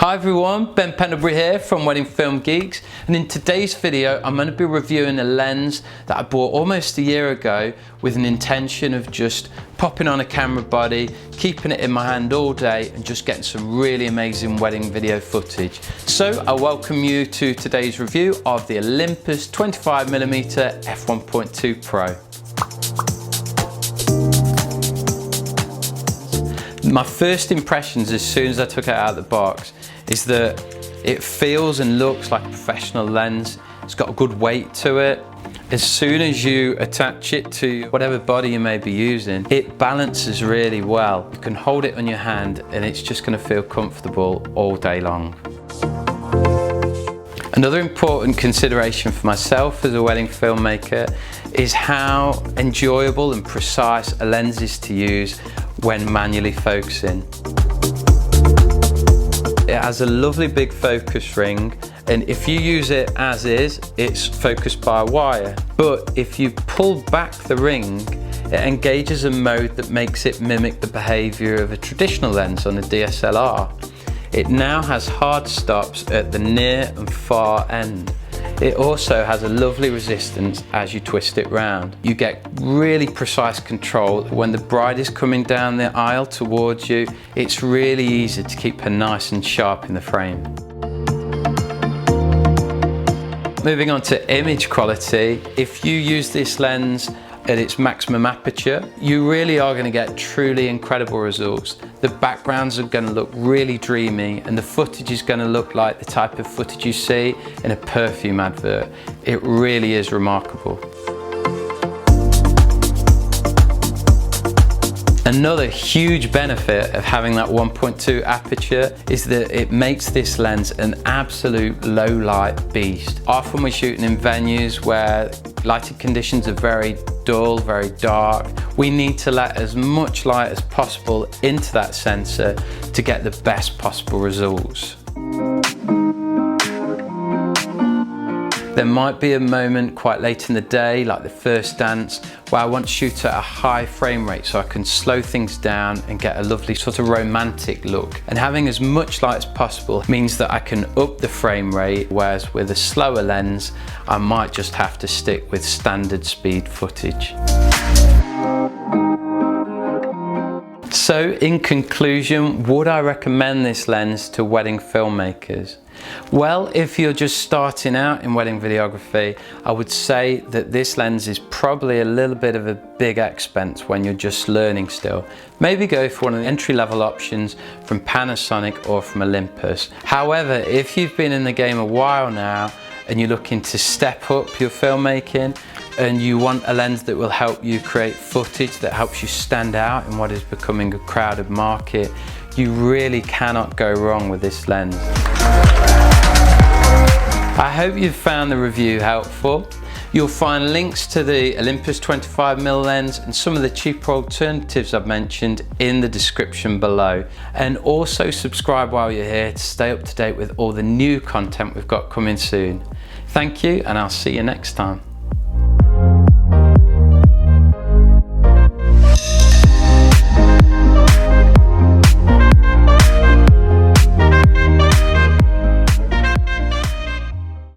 Hi everyone, Ben Pendlebury here from Wedding Film Geeks, and in today's video I'm going to be reviewing a lens that I bought almost a year ago with an intention of just popping on a camera body, keeping it in my hand all day and just getting some really amazing wedding video footage. So I welcome you to today's review of the Olympus 25mm f1.2 Pro. My first impressions as soon as I took it out of the box is that it feels and looks like a professional lens. It's got a good weight to it. As soon as you attach it to whatever body you may be using, it balances really well. You can hold it on your hand and it's just going to feel comfortable all day long. Another important consideration for myself as a wedding filmmaker is how enjoyable and precise a lens is to use when manually focusing. It has a lovely big focus ring, and if you use it as is, it's focused by a wire. But if you pull back the ring, it engages a mode that makes it mimic the behavior of a traditional lens on a DSLR. It now has hard stops at the near and far end. It also has a lovely resistance as you twist it round. You get really precise control. When the bride is coming down the aisle towards you, it's really easy to keep her nice and sharp in the frame. Moving on to image quality, if you use this lens at its maximum aperture, you really are going to get truly incredible results. The backgrounds are going to look really dreamy and the footage is going to look like the type of footage you see in a perfume advert. It really is remarkable. Another huge benefit of having that 1.2 aperture is that it makes this lens an absolute low light beast. Often we're shooting in venues where lighting conditions are very dull, very dark. We need to let as much light as possible into that sensor to get the best possible results. There might be a moment quite late in the day, like the first dance, where I want to shoot at a high frame rate so I can slow things down and get a lovely sort of romantic look. And having as much light as possible means that I can up the frame rate, whereas with a slower lens, I might just have to stick with standard speed footage. So in conclusion, would I recommend this lens to wedding filmmakers? Well, if you're just starting out in wedding videography, I would say that this lens is probably a little bit of a big expense when you're just learning still. Maybe go for one of the entry-level options from Panasonic or from Olympus. However, if you've been in the game a while now and you're looking to step up your filmmaking and you want a lens that will help you create footage that helps you stand out in what is becoming a crowded market, you really cannot go wrong with this lens. I hope you've found the review helpful. You'll find links to the Olympus 25mm lens and some of the cheaper alternatives I've mentioned in the description below. And also subscribe while you're here to stay up to date with all the new content we've got coming soon. Thank you, and I'll see you next time.